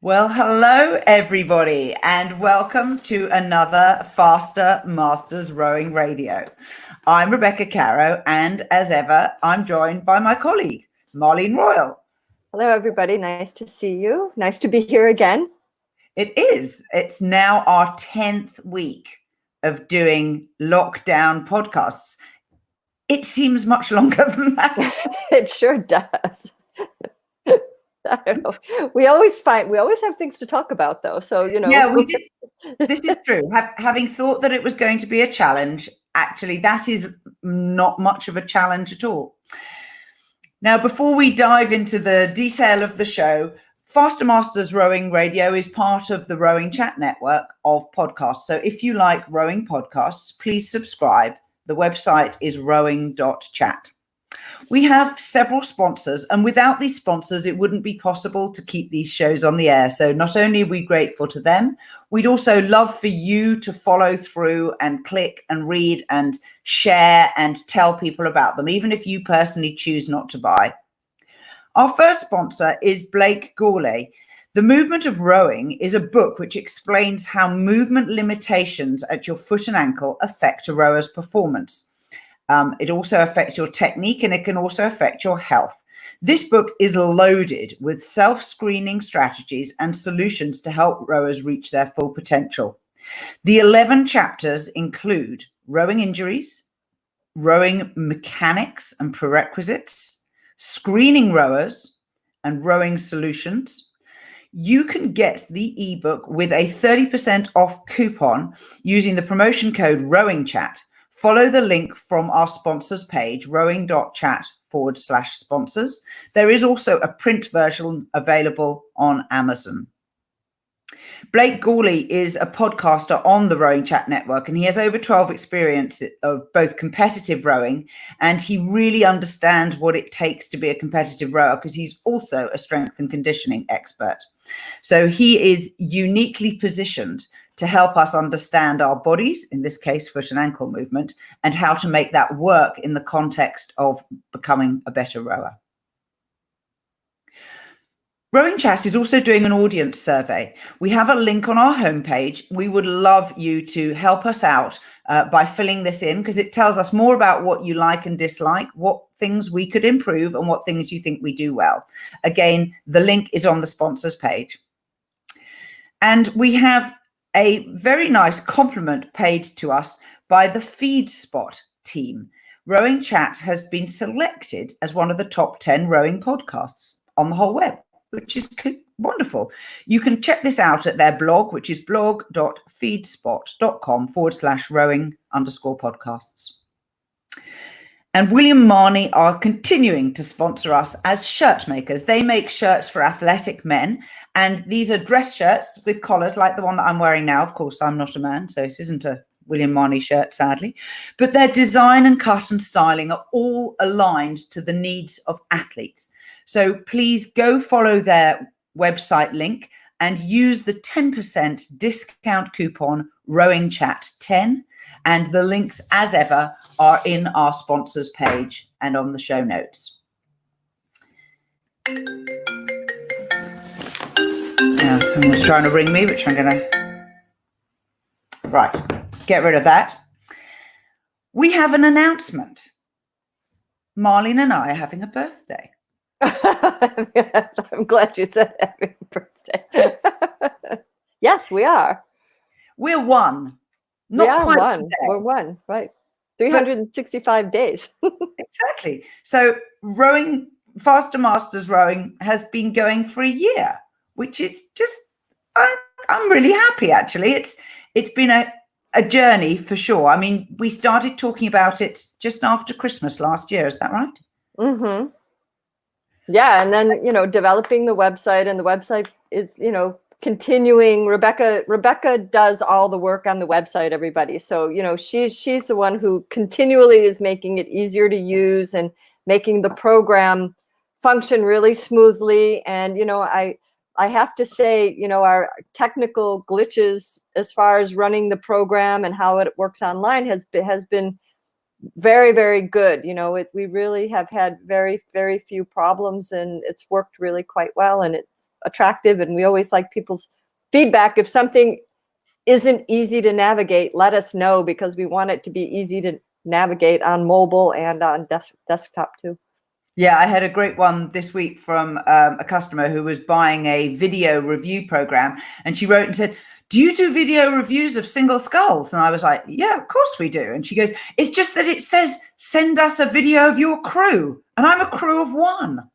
Well, hello everybody, and welcome to another Faster Masters Rowing Radio. I'm Rebecca Caro, and as ever, I'm joined by my colleague, Marlene Royal. Hello everybody, nice to see you. Nice to be here again. It is. It's now our 10th week of doing lockdown podcasts. It seems much longer than that. It sure does. I don't know. We always have things to talk about, though. So, Yeah, we did. This is true. Having thought that it was going to be a challenge, actually, that is not much of a challenge at all. Now, before we dive into the detail of the show, Faster Masters Rowing Radio is part of the RowingChat network of podcasts. So if you like rowing podcasts, please subscribe. The website is rowing.chat. We have several sponsors, and without these sponsors, it wouldn't be possible to keep these shows on the air. So not only are we grateful to them, we'd also love for you to follow through and click and read and share and tell people about them, even if you personally choose not to buy. Our first sponsor is Blake Gourlay. The Movement of Rowing is a book which explains how movement limitations at your foot and ankle affect a rower's performance. It also affects your technique, and it can also affect your health. This book is loaded with self-screening strategies and solutions to help rowers reach their full potential. The 11 chapters include rowing injuries, rowing mechanics and prerequisites, screening rowers, and rowing solutions. You can get the ebook with a 30% off coupon using the promotion code RowingChat. Follow the link from our sponsors page, rowing.chat/sponsors. There is also a print version available on Amazon. Blake Gourlay is a podcaster on the RowingChat network, and he has over 12 experience of both competitive rowing, and he really understands what it takes to be a competitive rower because he's also a strength and conditioning expert. So he is uniquely positioned to help us understand our bodies, in this case, foot and ankle movement, and how to make that work in the context of becoming a better rower. RowingChat is also doing an audience survey. We have a link on our homepage. We would love you to help us out by filling this in, because it tells us more about what you like and dislike, what things we could improve, and what things you think we do well. Again, the link is on the sponsors page. And we have a very nice compliment paid to us by the FeedSpot team. RowingChat has been selected as one of the top 10 rowing podcasts on the whole web, which is wonderful. You can check this out at their blog, which is blog.feedspot.com/rowing_podcasts. And William Marnie are continuing to sponsor us as shirt makers. They make shirts for athletic men, and these are dress shirts with collars like the one that I'm wearing now. Of course, I'm not a man, so this isn't a William Marnie shirt, sadly. But their design and cut and styling are all aligned to the needs of athletes. So please go follow their website link and use the 10% discount coupon RowingChat10. And the links, as ever, are in our sponsors page and on the show notes. Now, someone's trying to ring me, which I'm going to... Right, get rid of that. We have an announcement. Marlene and I are having a birthday. I'm glad you said happy birthday. Yes, we are. We're one. Not quite one. We're one, right? 365 days. Exactly. So rowing, Faster Masters Rowing has been going for a year, which is just, I'm really happy, actually. It's been a journey for sure. I mean, we started talking about it just after Christmas last year. Is that right? Mm-hmm. Yeah. And then, developing the website, and the website is, continuing. Rebecca does all the work on the website, everybody. So, she's the one who continually is making it easier to use and making the program function really smoothly. And, I have to say, our technical glitches as far as running the program and how it works online has been very, very good. We really have had very, very few problems, and it's worked really quite well. And attractive, and we always like people's feedback. If something isn't easy to navigate, let us know, because we want it to be easy to navigate on mobile and on desktop too. Yeah, I had a great one this week from a customer who was buying a video review program, and she wrote and said, "Do you do video reviews of single skulls?" And I was like, "Yeah, of course we do." And she goes, "It's just that it says, send us a video of your crew. And I'm a crew of one."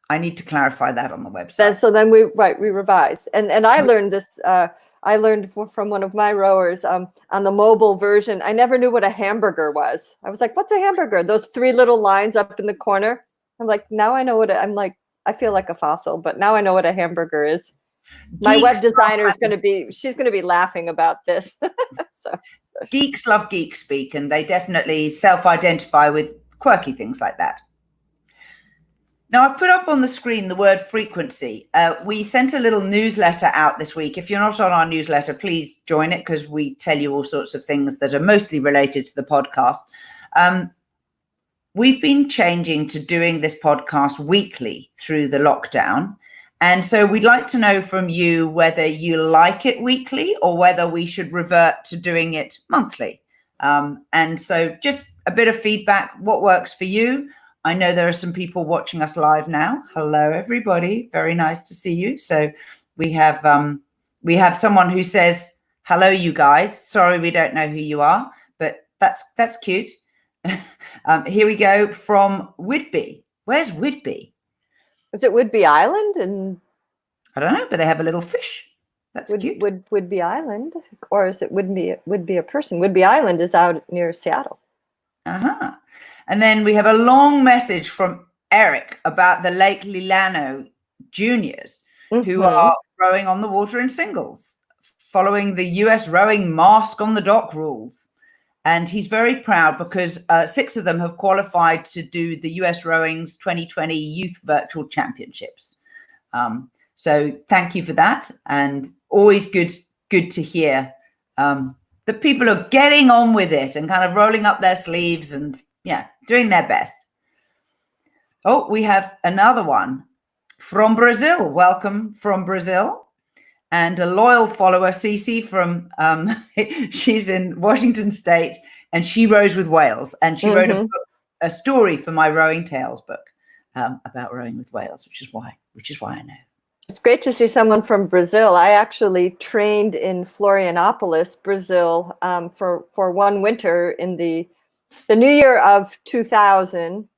I need to clarify that on the website. So then we revise. And I learned this, I learned from one of my rowers on the mobile version. I never knew what a hamburger was. I was like, what's a hamburger? Those 3 little lines up in the corner. I'm like, now I know what I'm like. I feel like a fossil, but now I know what a hamburger is. My web designer is she's going to be laughing about this. So geeks love geek speak, and they definitely self-identify with quirky things like that. Now, I've put up on the screen the word frequency. We sent a little newsletter out this week. If you're not on our newsletter, please join it, because we tell you all sorts of things that are mostly related to the podcast. We've been changing to doing this podcast weekly through the lockdown. And so we'd like to know from you whether you like it weekly or whether we should revert to doing it monthly. And so just a bit of feedback, what works for you. I know there are some people watching us live now. Hello, everybody. Very nice to see you. So we have someone who says, "Hello, you guys. Sorry, we don't know who you are, but that's cute." Here we go from Whidbey. Where's Whidbey? Is it Whidbey Island? And I don't know, but they have a little fish. That's cute. Whidbey Island, or is it Whidbey a person? Whidbey Island is out near Seattle. Uh-huh. And then we have a long message from Eric about the Lake Lilano juniors who are rowing on the water in singles, following the US rowing mask on the dock rules. And he's very proud because 6 of them have qualified to do the US Rowing's 2020 Youth Virtual Championships. So thank you for that. And always good to hear that people are getting on with it and kind of rolling up their sleeves and, yeah, doing their best. Oh, we have another one from Brazil. Welcome from Brazil. And a loyal follower, Cece, from she's in Washington State, and she rows with whales. And she wrote a story for my Rowing Tales book about rowing with whales, which is why I know. It's great to see someone from Brazil. I actually trained in Florianopolis, Brazil, for one winter in the new year of 2000.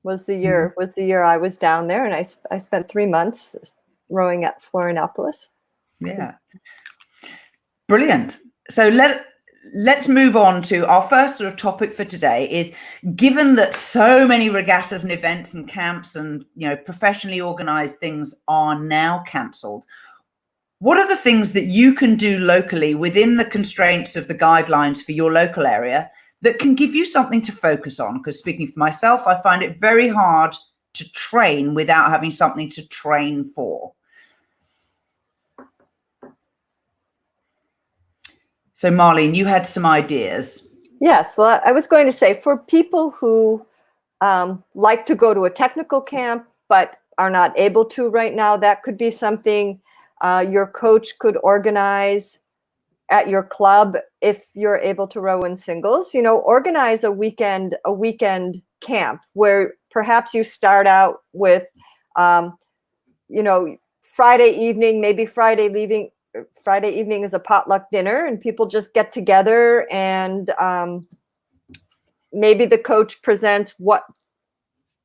Was the year I was down there, and I spent 3 months rowing at Florianopolis. Yeah, brilliant. So let's move on to our first sort of topic for today. Is given that so many regattas and events and camps and professionally organized things are now cancelled, what are the things that you can do locally within the constraints of the guidelines for your local area that can give you something to focus on? Because speaking for myself, I find it very hard to train without having something to train for. So Marlene, you had some ideas. Yes, well, I was going to say, for people who like to go to a technical camp but are not able to right now, that could be something your coach could organize at your club. If you're able to row in singles, organize a weekend camp where perhaps you start out with, Friday evening, maybe Friday evening is a potluck dinner, and people just get together, and maybe the coach presents what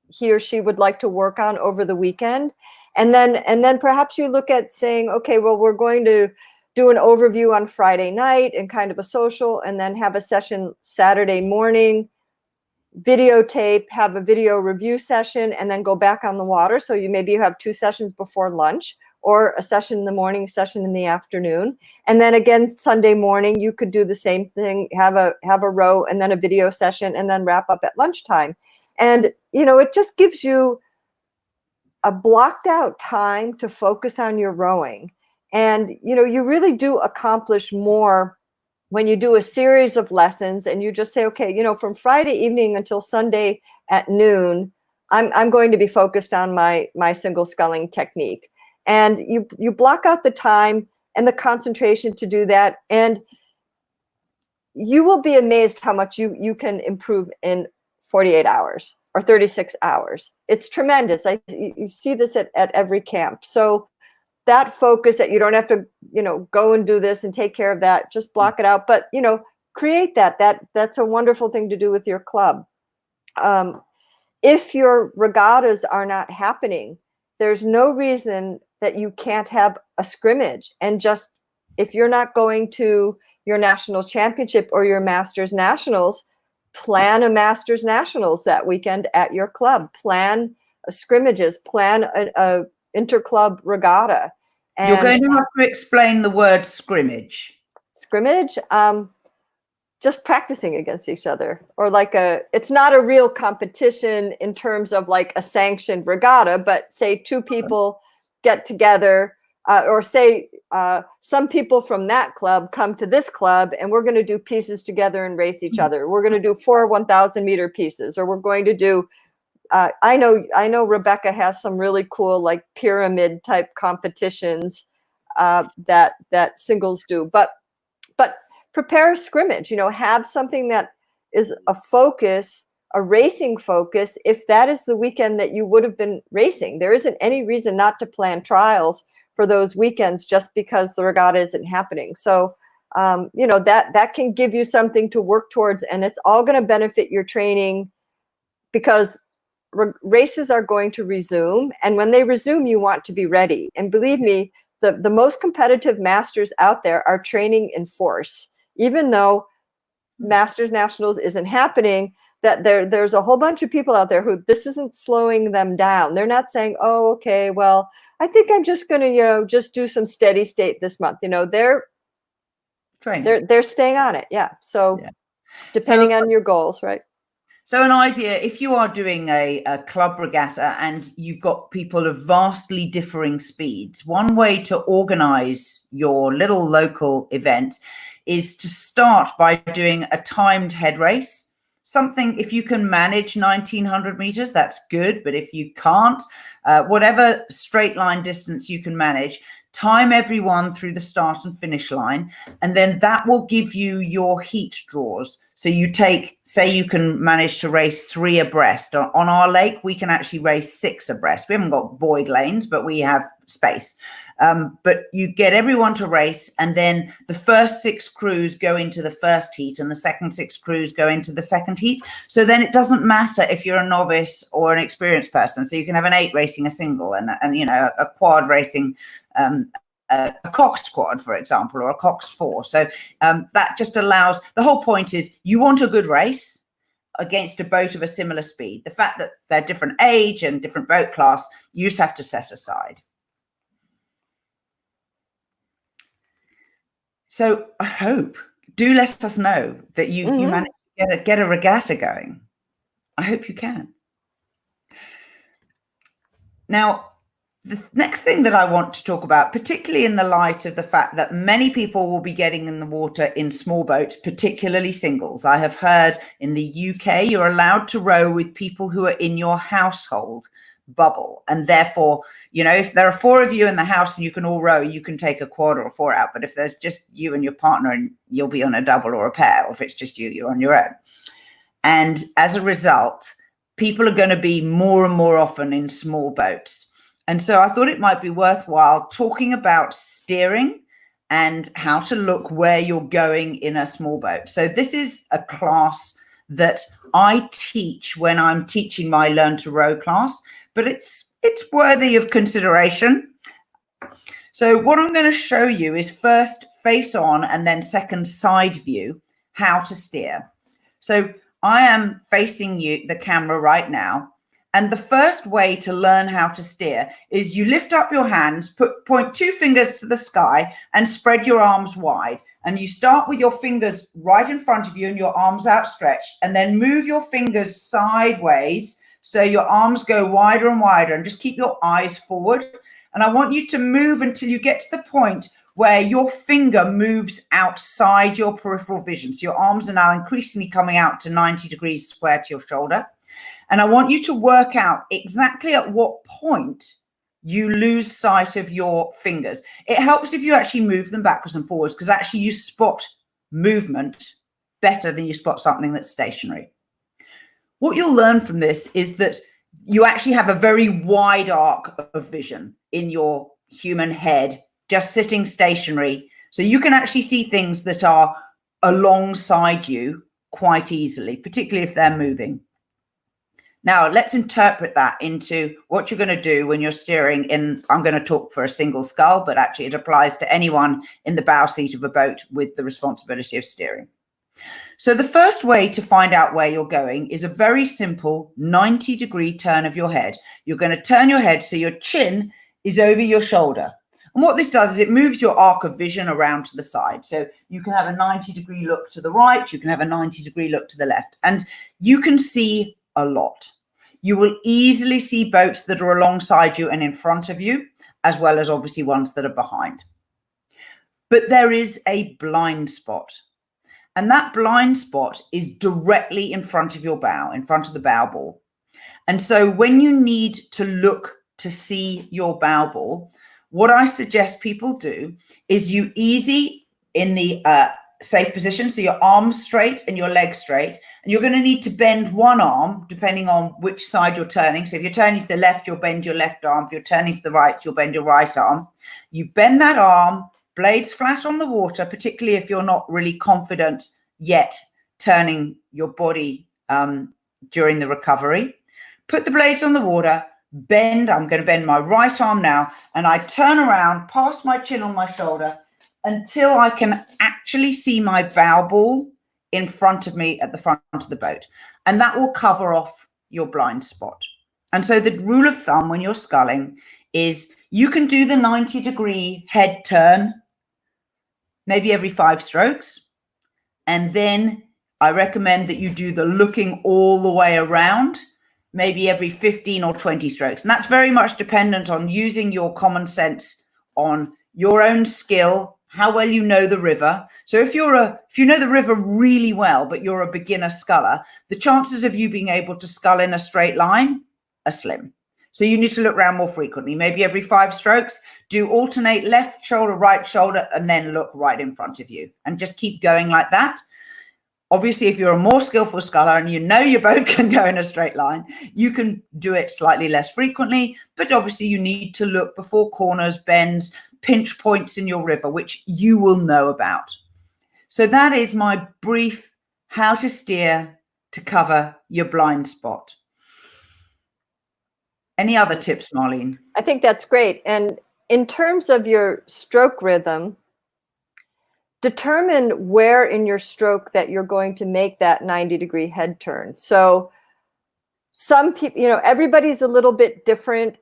he or she would like to work on over the weekend. And then perhaps you look at saying, okay, well, we're going to do an overview on Friday night and kind of a social, and then have a session Saturday morning, videotape, have a video review session, and then go back on the water. So you have 2 sessions before lunch, or a session in the morning, session in the afternoon. And then again, Sunday morning, you could do the same thing, have a row and then a video session, and then wrap up at lunchtime. And, it just gives you a blocked out time to focus on your rowing. And, you really do accomplish more when you do a series of lessons and you just say, okay, from Friday evening until Sunday at noon, I'm going to be focused on my single sculling technique. And you block out the time and the concentration to do that. And you will be amazed how much you can improve in 48 hours or 36 hours. It's tremendous. You see this at every camp. So that focus, that you don't have to, go and do this and take care of that, just block it out. But, create that's a wonderful thing to do with your club. If your regattas are not happening, there's no reason that you can't have a scrimmage. And just, if you're not going to your national championship or your masters nationals, plan a masters nationals that weekend at your club. Plan scrimmages, plan a interclub regatta. And you're going to have to explain the word scrimmage. Scrimmage, just practicing against each other, or it's not a real competition in terms of like a sanctioned regatta, but say two people get together, or say some people from that club come to this club, and we're going to do pieces together and race each other. We're going to do 4 1,000-meter pieces, or we're going to do I know Rebecca has some really cool like pyramid type competitions that singles do, but prepare a scrimmage, have something that is a focus, a racing focus. If that is the weekend that you would have been racing, there isn't any reason not to plan trials for those weekends just because the regatta isn't happening. So, that can give you something to work towards, and it's all going to benefit your training, because races are going to resume, and when they resume, you want to be ready. And believe me, the most competitive masters out there are training in force. Even though Masters Nationals isn't happening, that there's a whole bunch of people out there who this isn't slowing them down. They're not saying, oh, okay, well, I think I'm just going to, just do some steady state this month. They're training. They're staying on it. Yeah. So depending on your goals, right? So an idea, if you are doing a club regatta and you've got people of vastly differing speeds, one way to organize your little local event is to start by doing a timed head race. Something, if you can manage 1,900 meters, that's good. But if you can't, whatever straight line distance you can manage, time everyone through the start and finish line. And then that will give you your heat draws. So you say you can manage to race 3 abreast. On our lake, we can actually race 6 abreast. We haven't got buoyed lanes, but we have space. But you get everyone to race, and then the first 6 crews go into the first heat and the second 6 crews go into the second heat. So then it doesn't matter if you're a novice or an experienced person. So you can have an 8 racing a single and a quad racing a coxed quad, for example, or a coxed 4. So that just allows, the whole point is you want a good race against a boat of a similar speed. The fact that they're different age and different boat class, you just have to set aside. So I hope, do let us know that you managed to get a regatta going. I hope you can. Now, the next thing that I want to talk about, particularly in the light of the fact that many people will be getting in the water in small boats, particularly singles. I have heard in the UK, you're allowed to row with people who are in your household bubble. And therefore, if there are 4 of you in the house and you can all row, you can take a quad or a 4 out. But if there's just you and your partner, and you'll be on a double or a pair, or if it's just you, you're on your own. And as a result, people are going to be more and more often in small boats. And so I thought it might be worthwhile talking about steering and how to look where you're going in a small boat. So this is a class that I teach when I'm teaching my Learn to Row class, but it's worthy of consideration. So what I'm going to show you is first face on and then second side view, how to steer. So I am facing the camera right now. And the first way to learn how to steer is you lift up your hands, point 2 fingers to the sky and spread your arms wide. And you start with your fingers right in front of you and your arms outstretched, and then move your fingers sideways so your arms go wider and wider, and just keep your eyes forward. And I want you to move until you get to the point where your finger moves outside your peripheral vision. So your arms are now increasingly coming out to 90 degrees square to your shoulder. And I want you to work out exactly at what point you lose sight of your fingers. It helps if you actually move them backwards and forwards, because actually you spot movement better than you spot something that's stationary. What you'll learn from this is that you actually have a very wide arc of vision in your human head, just sitting stationary. So you can actually see things that are alongside you quite easily, particularly if they're moving. Now, let's interpret that into what you're going to do when you're steering in. I'm going to talk for a single scull, but actually it applies to anyone in the bow seat of a boat with the responsibility of steering. So the first way to find out where you're going is a very simple 90-degree turn of your head. You're going to turn your head so your chin is over your shoulder. And what this does is it moves your arc of vision around to the side. So you can have a 90-degree look to the right, you can have a 90-degree look to the left, and you can see a lot. You will easily see boats that are alongside you and in front of you, as well as obviously ones that are behind. But there is a blind spot. And that blind spot is directly in front of your bow, in front of the bow ball. And so when you need to look to see your bow ball, what I suggest people do is you easy in the safe position. So your arms straight and your legs straight. And you're going to need to bend one arm depending on which side you're turning. So if you're turning to the left, you'll bend your left arm. If you're turning to the right, you'll bend your right arm. You bend that arm, blades flat on the water, particularly if you're not really confident yet turning your body during the recovery. Put the blades on the water, bend. I'm going to bend my right arm now, and I turn around past my chin on my shoulder until I can actually see my bow ball in front of me at the front of the boat. And that will cover off your blind spot. And so the rule of thumb when you're sculling is you can do the 90-degree head turn maybe every 5 strokes. And then I recommend that you do the looking all the way around maybe every 15 or 20 strokes. And that's very much dependent on using your common sense, on your own skill, how well you know the river. So if you know the river really well, but you're a beginner sculler, the chances of you being able to scull in a straight line are slim. So you need to look around more frequently, maybe every 5 strokes, do alternate left shoulder, right shoulder, and then look right in front of you and just keep going like that. Obviously, if you're a more skillful sculler and you know your boat can go in a straight line, you can do it slightly less frequently, but obviously you need to look before corners, bends, pinch points in your river, which you will know about. So that is my brief how to steer to cover your blind spot. Any other tips, Marlene? I think that's great. And in terms of your stroke rhythm, determine where in your stroke that you're going to make that 90-degree head turn. So some people, everybody's a little bit different.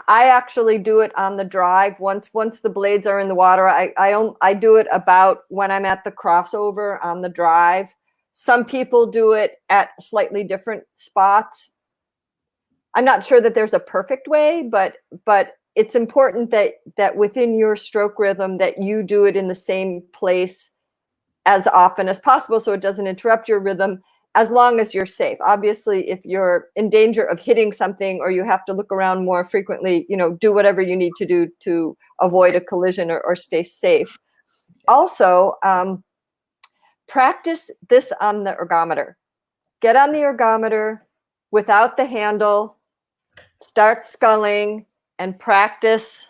I actually do it on the drive. Once the blades are in the water, I do it about when I'm at the crossover on the drive. Some people do it at slightly different spots. I'm not sure that there's a perfect way, but it's important that within your stroke rhythm that you do it in the same place as often as possible so it doesn't interrupt your rhythm, as long as you're safe. Obviously, if you're in danger of hitting something or you have to look around more frequently, do whatever you need to do to avoid a collision or stay safe. Also, practice this on the ergometer. Get on the ergometer without the handle, start sculling, and practice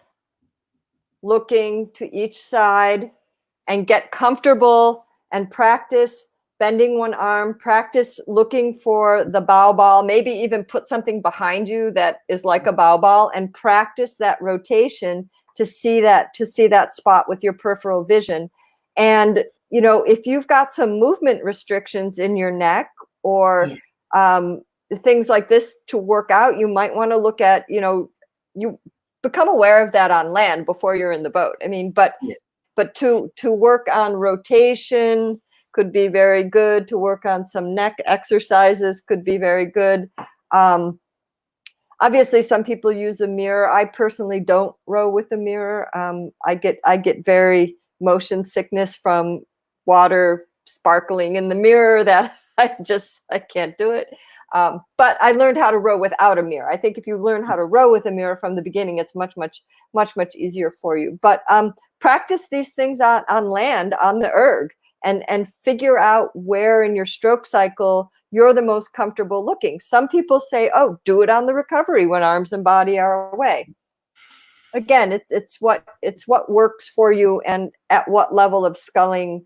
looking to each side and get comfortable and practice bending one arm, practice looking for the bow ball, maybe even put something behind you that is like a bow ball and practice that rotation to see that spot with your peripheral vision. And, if you've got some movement restrictions in your neck or things like this to work out, you might want to look at, you become aware of that on land before you're in the boat. I mean, but to work on rotation could be very good. To work on some neck exercises could be very good. Obviously, some people use a mirror. I personally don't row with a mirror. I get very motion sickness from water sparkling in the mirror that I can't do it. But I learned how to row without a mirror. I think if you learn how to row with a mirror from the beginning, it's much easier for you. But practice these things on land, on the erg, and figure out where in your stroke cycle you're the most comfortable looking. Some people say, oh, do it on the recovery when arms and body are away. Again, it's what works for you and at what level of sculling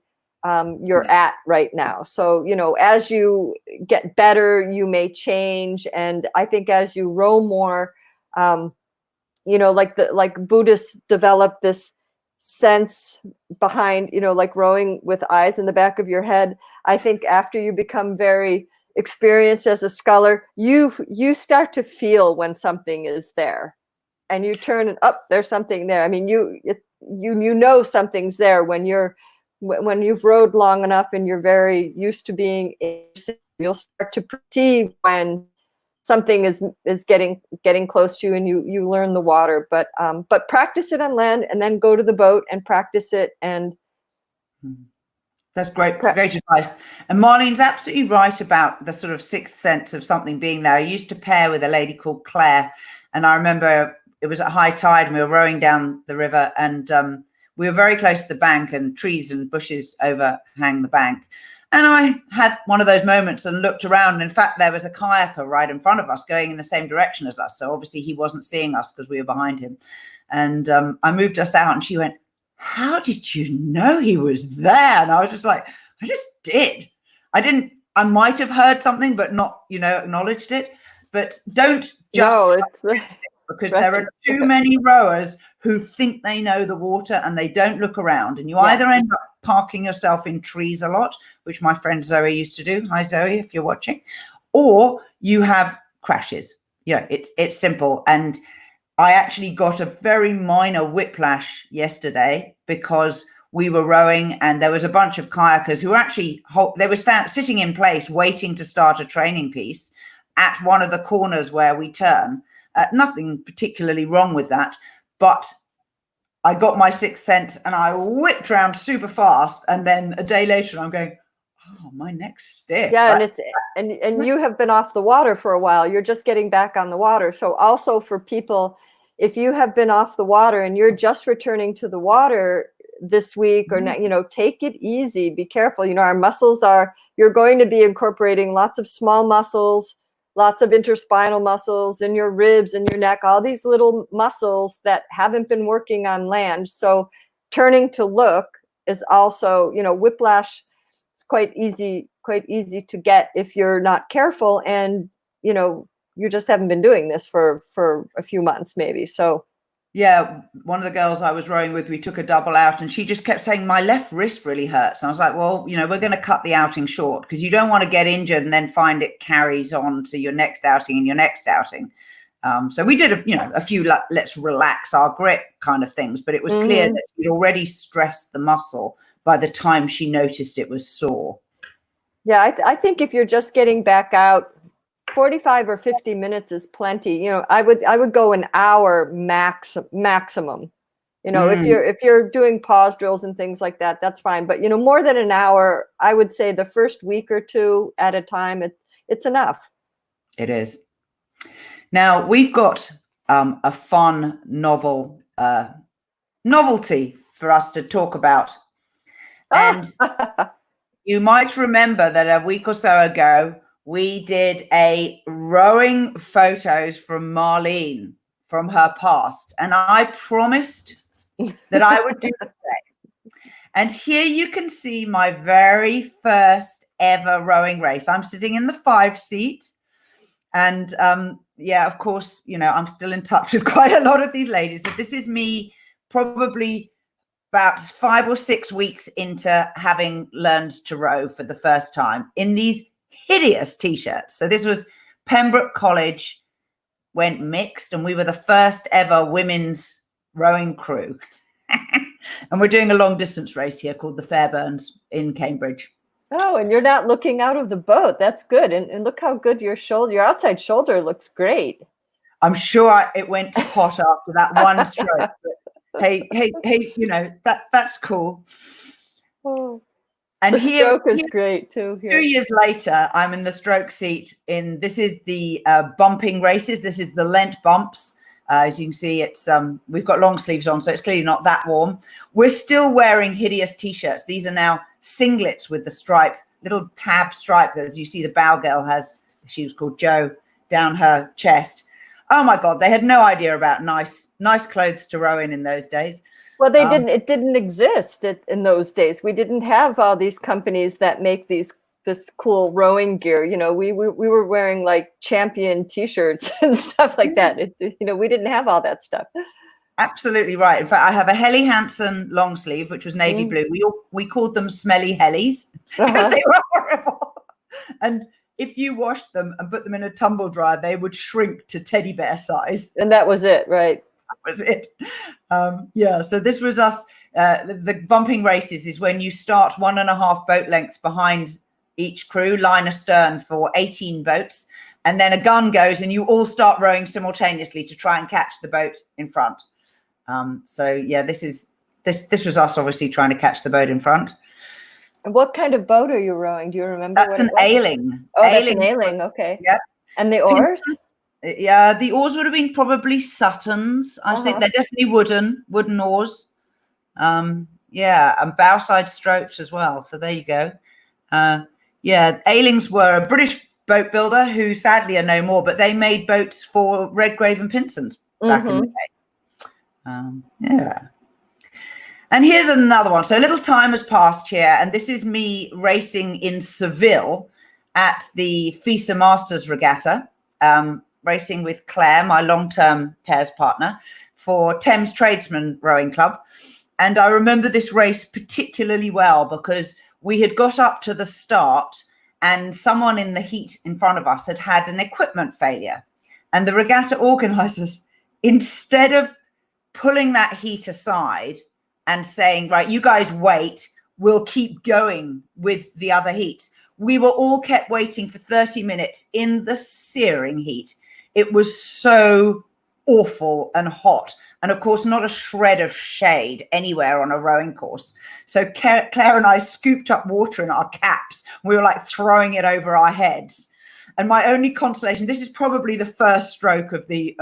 you're at right now. So, as you get better, you may change. And I think as you row more, like Buddhists develop this sense behind, like rowing with eyes in the back of your head. I think after you become very experienced as a sculler, you start to feel when something is there, and you turn and up, there's something there. I mean, you know something's there when you've rowed long enough and you're very used to being in, you'll start to perceive when something is getting close to you, and you learn the water. But practice it on land, and then go to the boat and practice it. And that's great advice. And Marlene's absolutely right about the sort of sixth sense of something being there. I used to pair with a lady called Claire, and I remember it was at high tide and we were rowing down the river, and we were very close to the bank, and trees and bushes overhang the bank. And I had one of those moments and looked around. And in fact, there was a kayaker right in front of us going in the same direction as us. So obviously he wasn't seeing us because we were behind him. And I moved us out, and she went, how did you know he was there? And I was just like, I just did. I might have heard something, but not, acknowledged it. But don't just because there are too many rowers who think they know the water and they don't look around. And you either end up parking yourself in trees a lot, which my friend Zoe used to do. Hi, Zoe, if you're watching. Or you have crashes. It's simple. And I actually got a very minor whiplash yesterday because we were rowing and there was a bunch of kayakers who were actually, they were sitting in place waiting to start a training piece at one of the corners where we turn. Nothing particularly wrong with that, but I got my sixth sense and I whipped around super fast. And then a day later, I'm going, oh, my neck's stiff. Yeah, and you have been off the water for a while. You're just getting back on the water. So also for people, if you have been off the water and you're just returning to the water this week or take it easy. Be careful. Our muscles you're going to be incorporating lots of small muscles, lots of interspinal muscles in your ribs and your neck, all these little muscles that haven't been working on land. So turning to look is also, whiplash is quite easy to get if you're not careful. And, you just haven't been doing this for a few months maybe. So yeah, one of the girls I was rowing with, we took a double out and she just kept saying, my left wrist really hurts. And I was like, well, we're going to cut the outing short because you don't want to get injured and then find it carries on to your next outing and your next outing. So we did a few let's relax our grip kind of things, but it was clear that she'd already stressed the muscle by the time she noticed it was sore. Yeah, I think if you're just getting back out, 45 or 50 minutes is plenty. I would go an hour maximum. If you're doing pause drills and things like that, that's fine. But more than an hour, I would say the first week or two at a time, it's enough. It is. Now we've got a fun novelty for us to talk about, and you might remember that a week or so ago we did a rowing photos from Marlene from her past. And I promised that I would do the same. And here you can see my very first ever rowing race. I'm sitting in the 5 seat. And of course, I'm still in touch with quite a lot of these ladies. So this is me probably about 5 or 6 weeks into having learned to row for the first time in these hideous t-shirts. So this was Pembroke College went mixed, and we were the first ever women's rowing crew. And we're doing a long distance race here called the Fairburns in Cambridge. Oh, and you're not looking out of the boat. That's good. And look how good your outside shoulder looks great. I'm sure it went hot after that one stroke. But hey, that's cool. Oh. And the stroke is great too. 2 years later, I'm in the stroke seat this is the bumping races. This is the Lent bumps. As you can see, it's we've got long sleeves on, so it's clearly not that warm. We're still wearing hideous T-shirts. These are now singlets with the stripe, little tab stripe, as you see the bow girl has. She was called Jo, down her chest. Oh my God, they had no idea about nice clothes to row in those days. Well, they didn't. It didn't exist in those days. We didn't have all these companies that make this cool rowing gear. You know, we were wearing like Champion T-shirts and stuff like that. We didn't have all that stuff. Absolutely right. In fact, I have a Helly Hansen long sleeve, which was navy blue. We called them smelly Hellies because they were horrible. And if you washed them and put them in a tumble dryer, they would shrink to teddy bear size. And that was it, right? That was it. So this was us. The bumping races is when you start 1.5 boat lengths behind each crew, line astern for 18 boats, and then a gun goes and you all start rowing simultaneously to try and catch the boat in front. This was us obviously trying to catch the boat in front. And what kind of boat are you rowing? Do you remember? That's an ailing. Oh, that's an ailing. Okay. Yeah. And the oars? Yeah, the oars would have been probably Suttons. I think they're definitely wooden oars. And bow side strokes as well. So there you go. Ailings were a British boat builder who sadly are no more, but they made boats for Redgrave and Pinsent back in the day. And here's another one. So a little time has passed here, and this is me racing in Seville at the FISA Masters Regatta, racing with Claire, my long-term pairs partner, for Thames Tradesman Rowing Club. And I remember this race particularly well because we had got up to the start and someone in the heat in front of us had had an equipment failure. And the regatta organisers, instead of pulling that heat aside and saying, right, you guys wait, we'll keep going with the other heats, we were all kept waiting for 30 minutes in the searing heat. It was so awful and hot. And of course, not a shred of shade anywhere on a rowing course. So Claire and I scooped up water in our caps. We were like throwing it over our heads. And my only consolation, this is probably the first stroke of the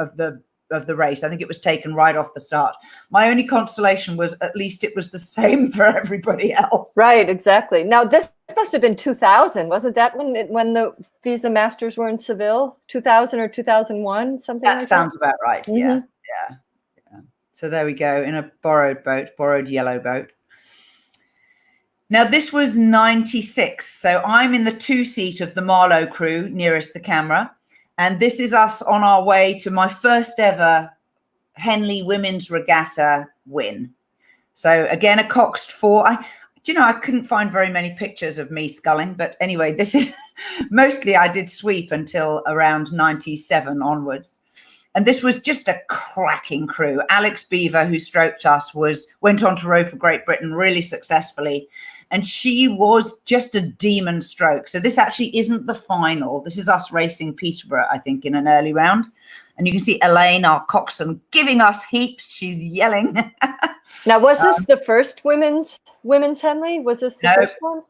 race. I think it was taken right off the start. My only consolation was at least it was the same for everybody else. Right, exactly. Now this must have been 2000, wasn't that when the FISA Masters were in Seville? 2000 or 2001, something like that? That sounds about right. Yeah. So there we go, in a borrowed yellow boat. Now this was 96. So I'm in the 2-seat of the Marlow crew nearest the camera. And this is us on our way to my first ever Henley Women's Regatta win. So again, a coxed 4. I couldn't find very many pictures of me sculling, but anyway, this is mostly I did sweep until around 97 onwards. And this was just a cracking crew. Alex Beaver, who stroked us, went on to row for Great Britain really successfully. And she was just a demon stroke. So this actually isn't the final. This is us racing Peterborough, I think, in an early round. And you can see Elaine, our coxswain, giving us heaps. She's yelling. Now, was this the first women's Henley? Was this the first one?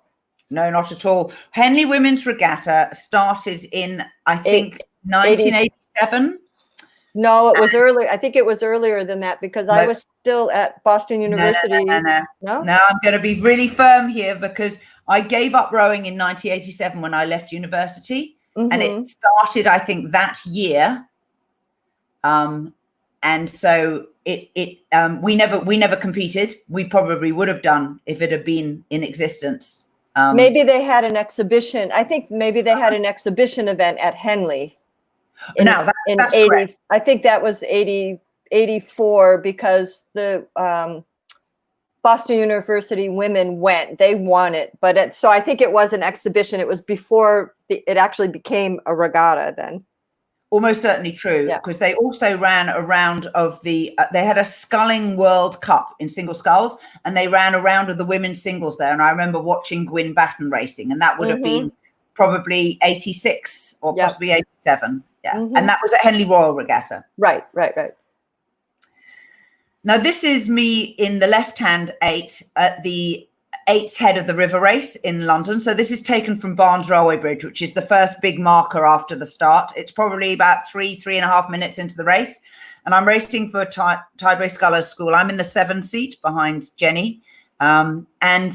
No, not at all. Henley Women's Regatta started in, I think, 1987. No, it was early. I think it was earlier than that because I was still at Boston University. No, I'm going to be really firm here because I gave up rowing in 1987 when I left university, and it started, I think, that year. And so we never competed. We probably would have done if it had been in existence. Maybe they had an exhibition. I think maybe they had an exhibition event at Henley. That's 80, correct. I think that was 84 because the Boston University women went. They won it, but so I think it was an exhibition. It was before it actually became a regatta. Then, almost certainly true because they also ran a round of they had a sculling World Cup in single sculls, and they ran a round of the women's singles there. And I remember watching Gwyn Batten racing, and that would have been probably 86 or possibly 87. Yeah. And that was at Henley Royal Regatta. Right. Now, this is me in the left-hand 8 at the Eights Head of the River Race in London. So this is taken from Barnes Railway Bridge, which is the first big marker after the start. It's probably about 3.5 minutes into the race. And I'm racing for Tideway Scullers School. I'm in the 7 seat behind Jenny. And the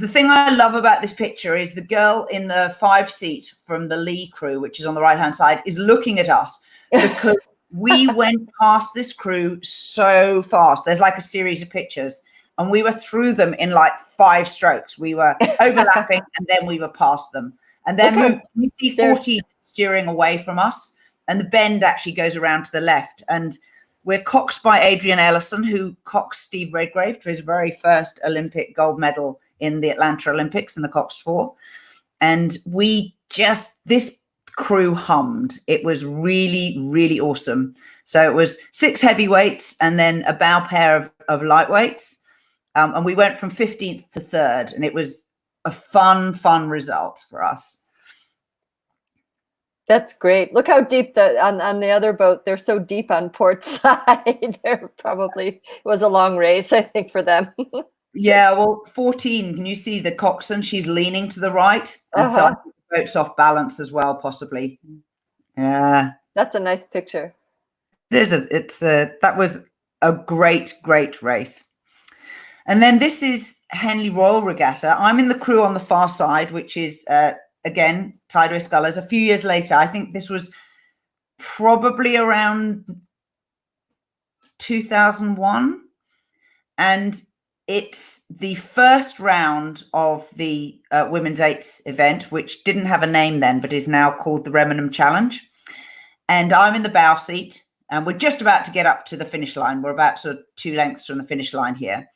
thing I love about this picture is the girl in the 5 seat from the Lee crew, which is on the right-hand side, is looking at us because we went past this crew so fast. There's like a series of pictures. And we were through them in like 5 strokes. We were overlapping and then we were past them. And then we see 40 steering away from us. And the bend actually goes around to the left. And we're coxed by Adrian Ellison, who coxed Steve Redgrave to his very first Olympic gold medal in the Atlanta Olympics in the coxed 4. And this crew hummed. It was really, really awesome. So it was 6 heavyweights and then a bow pair of lightweights. And we went from 15th to 3rd, and it was a fun result for us. That's great. Look how deep on the other boat, they're so deep on port side. It was a long race, I think, for them. Yeah, well, 14, can you see the coxswain? She's leaning to the right. And so I think the boat's off balance as well, possibly. Yeah. That's a nice picture. It is. That was a great race. And then this is Henley Royal Regatta. I'm in the crew on the far side, which is, again, Tideway Scullers. A few years later, I think this was probably around 2001. And it's the first round of the Women's Eights event, which didn't have a name then, but is now called the Remenham Challenge. And I'm in the bow seat, and we're just about to get up to the finish line. We're about sort of 2 lengths from the finish line here.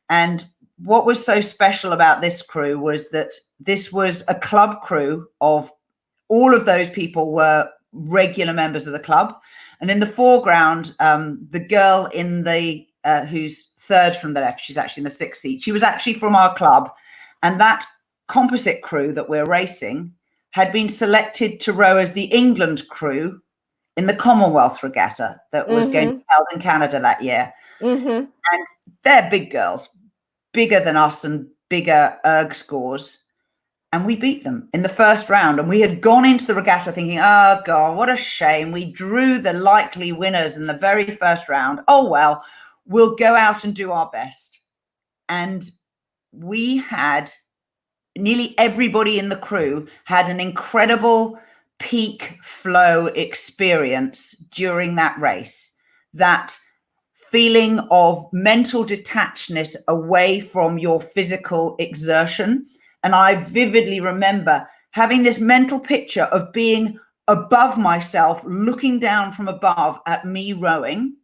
And what was so special about this crew was that this was a club crew of all of those people were regular members of the club. And in the foreground, the girl in the who's 3rd from the left, she's actually in the 6th seat. She was actually from our club. And that composite crew that we're racing had been selected to row as the England crew in the Commonwealth Regatta that was going to be held in Canada that year. And they're big girls, bigger than us and bigger erg scores. And we beat them in the first round. And we had gone into the regatta thinking, oh, God, what a shame. We drew the likely winners in the very first round. Oh, well, we'll go out and do our best. And we had nearly everybody in the crew had an incredible peak flow experience during that race. That feeling of mental detachedness away from your physical exertion. And I vividly remember having this mental picture of being above myself, looking down from above at me rowing.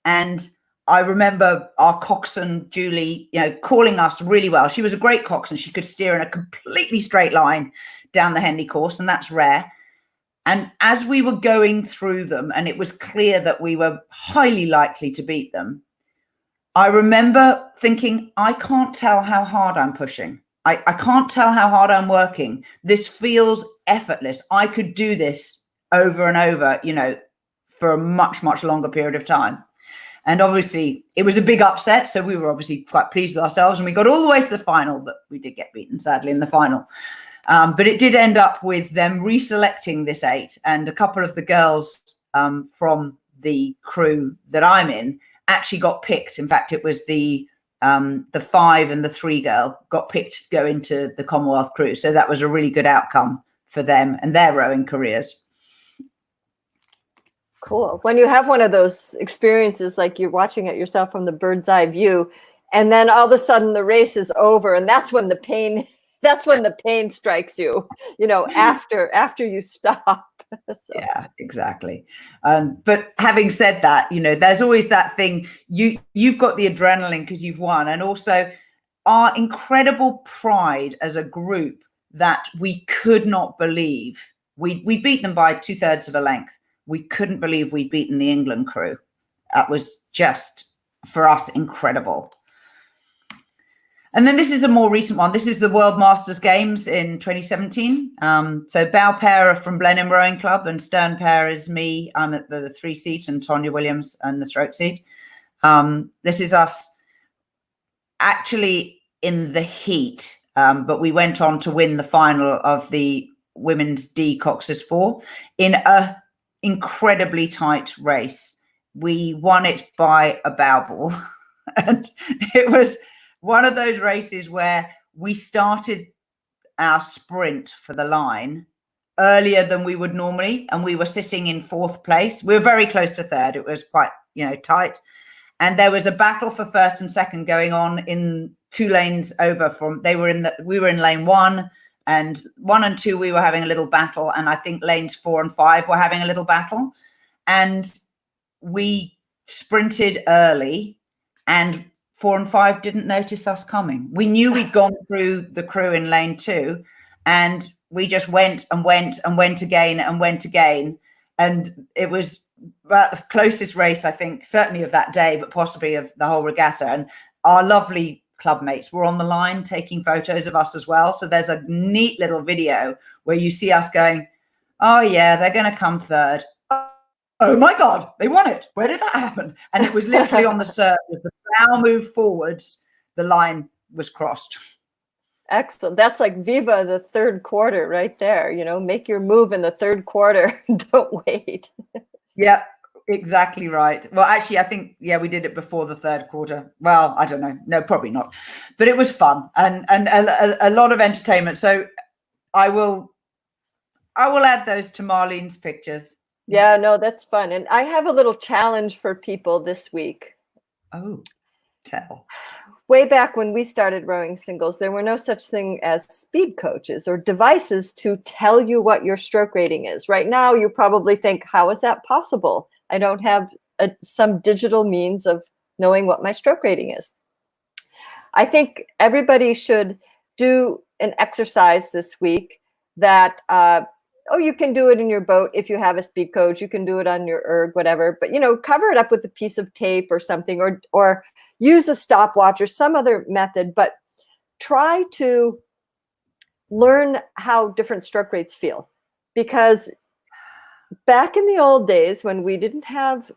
And I remember our coxswain, Julie, calling us really well. She was a great coxswain. She could steer in a completely straight line down the Henley course, and that's rare. And as we were going through them, and it was clear that we were highly likely to beat them, I remember thinking, I can't tell how hard I'm pushing. I can't tell how hard I'm working. This feels effortless. I could do this over and over, for a much, much longer period of time. And obviously, it was a big upset. So we were obviously quite pleased with ourselves. And we got all the way to the final, but we did get beaten, sadly, in the final. But it did end up with them reselecting this 8. And a couple of the girls from the crew that I'm in actually got picked. In fact, it was the 5 and the 3 girl got picked to go into the Commonwealth crew. So that was a really good outcome for them and their rowing careers. Cool. When you have one of those experiences, like you're watching it yourself from the bird's eye view, and then all of a sudden the race is over, and that's when the pain strikes you, after you stop. So. Yeah, exactly. But having said that, there's always that thing, you've got the adrenaline because you've won, and also our incredible pride as a group that we could not believe. We beat them by 2/3 of a length. We couldn't believe we'd beaten the England crew. That was just, for us, incredible. And then this is a more recent one. This is the World Masters Games in 2017. So bow pair are from Blenheim Rowing Club, and stern pair is me. I'm at the 3 seat, and Tonya Williams and the stroke seat. This is us actually in the heat, but we went on to win the final of the women's D Cox's 4 in a incredibly tight race. We won it by a bow ball. And it was one of those races where we started our sprint for the line earlier than we would normally, and we were sitting in 4th place. We were very close to 3rd. It was quite, tight. And there was a battle for 1st and 2nd going on in 2 lanes over from, we were in lane 1, and 1 and 2, we were having a little battle. And I think lanes 4 and 5 were having a little battle. And we sprinted early, and 4 and 5 didn't notice us coming. We knew we'd gone through the crew in lane 2, and we just went and went and went again and went again. And it was about the closest race, I think, certainly of that day, but possibly of the whole regatta. And our lovely club mates were on the line taking photos of us as well. So there's a neat little video where you see us going, oh yeah, they're going to come 3rd. Oh my God, they won it. Where did that happen? And it was literally on the surf. As the plow moved forwards, the line was crossed. Excellent. That's like Viva the 3rd quarter right there. Make your move in the 3rd quarter. Don't wait. Yeah, exactly right. Well, actually, I think, we did it before the 3rd quarter. Well, I don't know. No, probably not. But it was fun and a lot of entertainment. So I will add those to Marlene's pictures. Yeah, no, that's fun. And I have a little challenge for people this week. Oh, tell. Way back when we started rowing singles, there were no such thing as speed coaches or devices to tell you what your stroke rating is. Right now, you probably think, how is that possible? I don't have some digital means of knowing what my stroke rating is. I think everybody should do an exercise this week that, you can do it in your boat if you have a speed coach. You can do it on your erg, whatever. But, cover it up with a piece of tape or something, or use a stopwatch or some other method. But try to learn how different stroke rates feel. Because back in the old days when we didn't have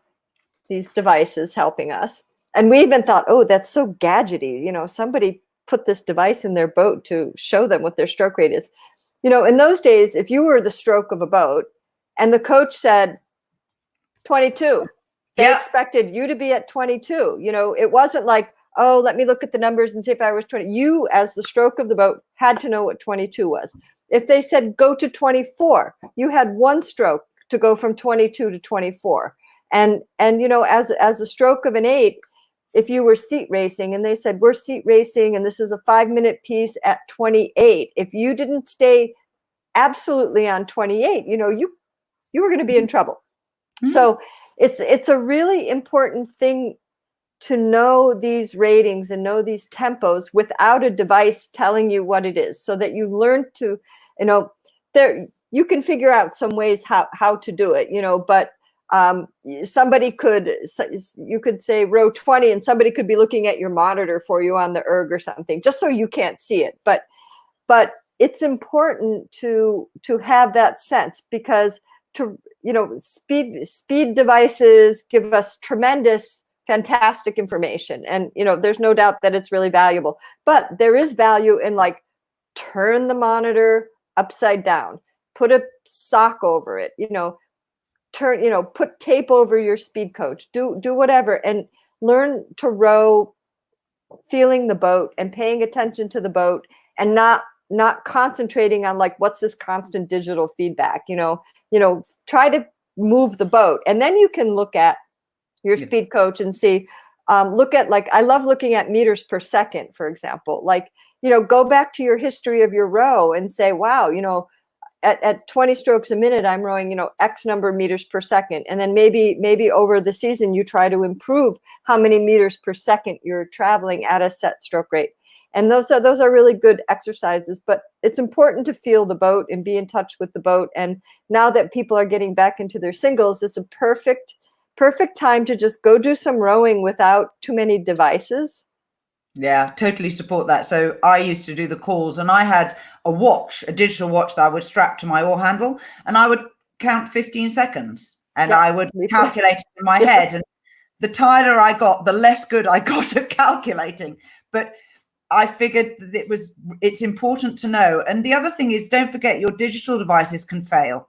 these devices helping us, and we even thought, oh, that's so gadgety. Somebody put this device in their boat to show them what their stroke rate is. In those days, if you were the stroke of a boat and the coach said 22, they expected you to be at 22. It wasn't like, oh, let me look at the numbers and see if I was 20. You, as the stroke of the boat, had to know what 22 was. If they said go to 24, you had 1 stroke to go from 22 to 24. And as a stroke of an 8, if you were seat racing and they said, we're seat racing and this is a 5-minute piece at 28, if you didn't stay absolutely on 28, you were going to be in trouble. Mm-hmm. So it's a really important thing to know these ratings and know these tempos without a device telling you what it is, so that you learn to, you can figure out some ways how to do it, but you could say row 20 and somebody could be looking at your monitor for you on the erg or something, just so you can't see it. But it's important to have that sense, because speed devices give us tremendous, fantastic information. And, there's no doubt that it's really valuable, but there is value in turn the monitor upside down, put a sock over it, put tape over your speed coach, do whatever, and learn to row feeling the boat and paying attention to the boat, and not concentrating on what's this constant digital feedback. Try to move the boat, and then you can look at your speed coach and see, look at I love looking at meters per second, for example. Go back to your history of your row and say, wow, at 20 strokes a minute, I'm rowing, X number of meters per second. And then maybe over the season, you try to improve how many meters per second you're traveling at a set stroke rate. And those are really good exercises, but it's important to feel the boat and be in touch with the boat. And now that people are getting back into their singles, it's a perfect time to just go do some rowing without too many devices. Yeah, totally support that. So I used to do the calls, and I had a digital watch that I would strap to my oar handle, and I would count 15 seconds and I would calculate it in my head. And the tighter I got, the less good I got at calculating. but I figured that it's important to know. And the other thing is, don't forget your digital devices can fail.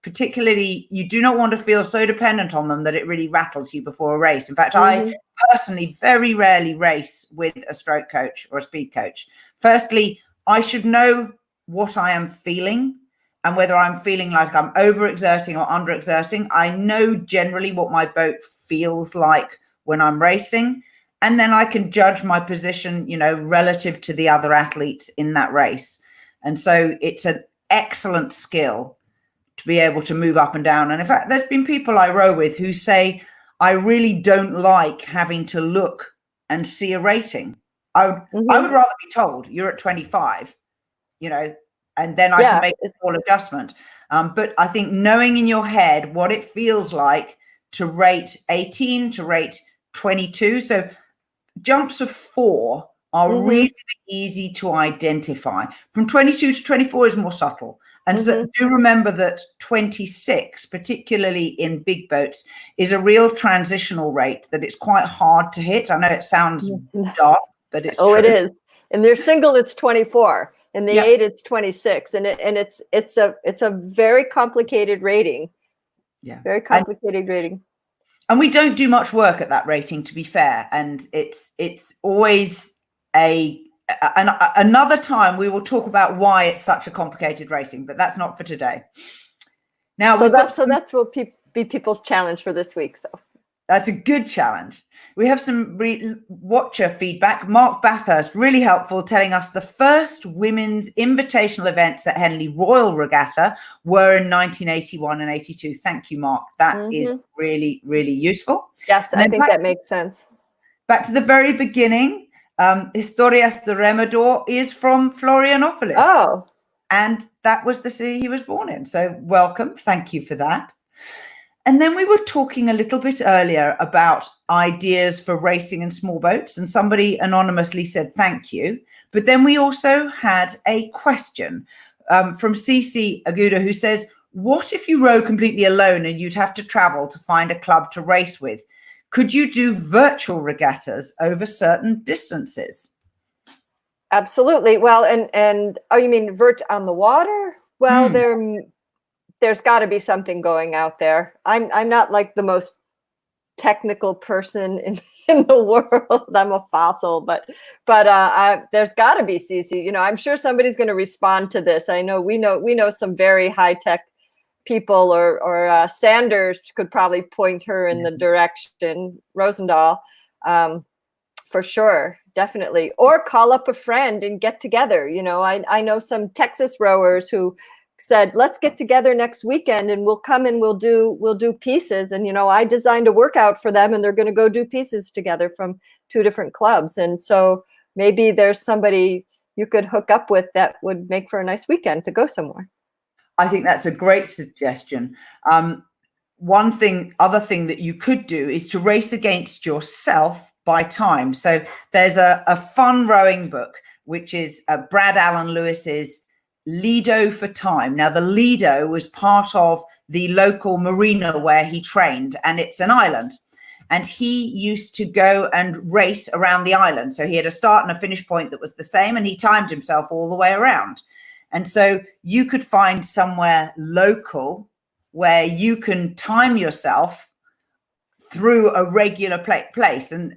Particularly, you do not want to feel so dependent on them that it really rattles you before a race. In fact, I personally very rarely race with a stroke coach or a speed coach. Firstly, I should know what I am feeling and whether I'm feeling like I'm overexerting or underexerting. I know generally what my boat feels like when I'm racing, and then I can judge my position, relative to the other athletes in that race. And so it's an excellent skill to be able to move up and down. And in fact, there's been people I row with who say, I really don't like having to look and see a rating. I would rather be told you're at 25, and then I can make a small adjustment. But I think knowing in your head what it feels like to rate 18, to rate 22. So jumps of 4 are reasonably easy to identify. From 22 to 24 is more subtle. And so do remember that 26, particularly in big boats, is a real transitional rate that it's quite hard to hit. I know it sounds dark, but it's true. It is. In their single, it's 24. In the 8, it's 26. And it's a very complicated rating. Yeah. Very complicated rating. And we don't do much work at that rating, to be fair. And it's always another time we will talk about why it's such a complicated rating, but that's not for today. Now, so that's what be people's challenge for this week. So that's a good challenge. We have some watcher feedback. Mark Bathurst, really helpful, telling us the first women's invitational events at Henley Royal Regatta were in 1981 and 82. Thank you, Mark. That is really, really useful. Yes, I think that makes sense. Back to the very beginning. Historias de Remedor is from Florianopolis. Oh. And that was the city he was born in. So welcome. Thank you for that. And then we were talking a little bit earlier about ideas for racing in small boats. And somebody anonymously said, thank you. But then we also had a question from Cici Aguda, who says, what if you row completely alone and you'd have to travel to find a club to race with? Could you do virtual regattas over certain distances? Absolutely. Well, and oh, you mean vert on the water? Well, there's got to be something going out there. I'm not like the most technical person in the world. I'm a fossil, but there's got to be, Cici. I'm sure somebody's going to respond to this. I know we know some very high tech people, or Sanders could probably point her in the direction, Rosendahl, for sure, definitely. Or call up a friend and get together. I know some Texas rowers who said, let's get together next weekend and we'll come and we'll do pieces. And, I designed a workout for them and they're going to go do pieces together from 2 different clubs. And so maybe there's somebody you could hook up with that would make for a nice weekend to go somewhere. I think that's a great suggestion. Other thing that you could do is to race against yourself by time. So there's a fun rowing book, which is Brad Allen Lewis's Lido for Time. Now, the Lido was part of the local marina where he trained, and it's an island. And he used to go and race around the island. So he had a start and a finish point that was the same, and he timed himself all the way around. And so you could find somewhere local where you can time yourself through a regular place and,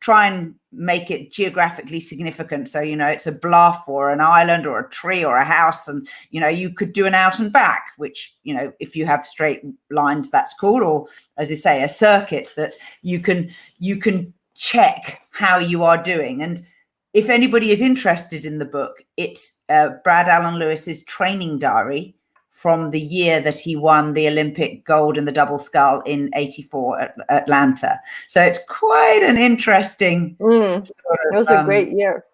try and make it geographically significant. So, it's a bluff or an island or a tree or a house. And, you could do an out and back, which, if you have straight lines, that's cool. Or, as I say, a circuit that you can check how you are doing. And if anybody is interested in the book, it's Brad Allen Lewis's training diary from the year that he won the Olympic gold in the double scull in '84 at Atlanta. So it's quite an interesting. It was a great year.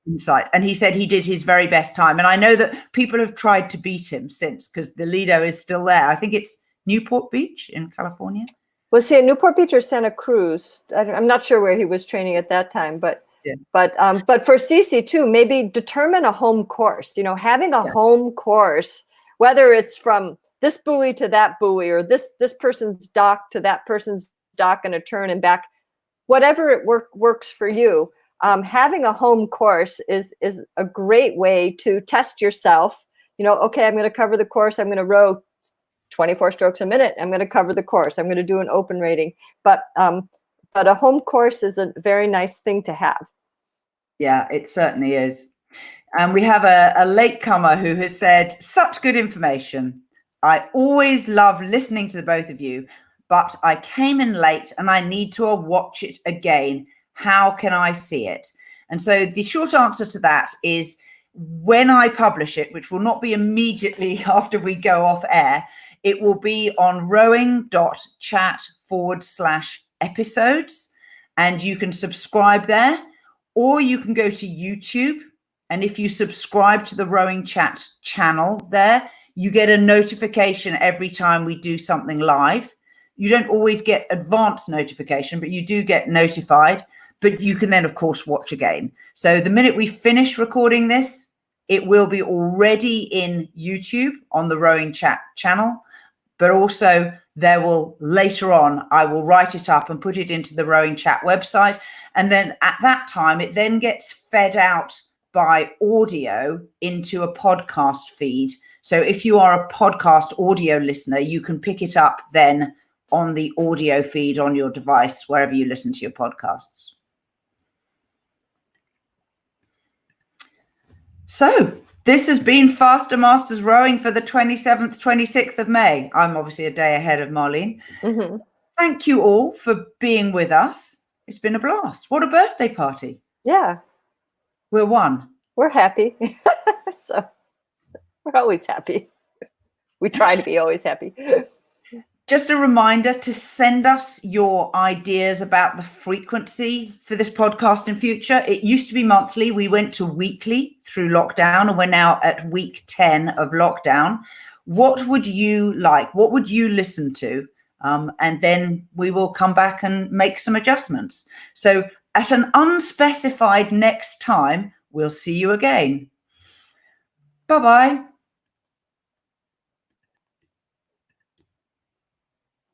Insight. And he said he did his very best time. And I know that people have tried to beat him since, because the Lido is still there. I think it's Newport Beach in California. Was he at Newport Beach or Santa Cruz? I'm not sure where he was training at that time, but for Cici too, maybe determine a home course. Having a home course, whether it's from this buoy to that buoy, or this person's dock to that person's dock and a turn and back, whatever it works for you. having a home course is a great way to test yourself. Okay, I'm going to cover the course. I'm going to row 24 strokes a minute. I'm going to cover the course. I'm going to do an open rating. But a home course is a very nice thing to have. Yeah, it certainly is. And we have a latecomer who has said, such good information. I always love listening to the both of you, but I came in late and I need to watch it again. How can I see it? And so the short answer to that is when I publish it, which will not be immediately after we go off air, it will be on rowing.chat/episodes, and you can subscribe there, or you can go to YouTube. And if you subscribe to the Rowing Chat channel there, you get a notification every time we do something live. You don't always get advanced notification, but you do get notified. But you can then, of course, watch again. So the minute we finish recording this, it will be already in YouTube on the Rowing Chat channel. But also there will later on, I will write it up and put it into the Rowing Chat website. And then at that time, it then gets fed out by audio into a podcast feed. So if you are a podcast audio listener, you can pick it up then on the audio feed on your device, wherever you listen to your podcasts. So this has been Faster Masters Rowing for the 27th, 26th of May. I'm obviously a day ahead of Marlene. Mm-hmm. Thank you all for being with us. It's been a blast. What a birthday party. Yeah. We're one. We're happy. So we're always happy. We try to be always happy. Just a reminder to send us your ideas about the frequency for this podcast in future. It used to be monthly. We went to weekly through lockdown, and we're now at week 10 of lockdown. What would you like? What would you listen to? And then we will come back and make some adjustments. So at an unspecified next time, we'll see you again. Bye-bye.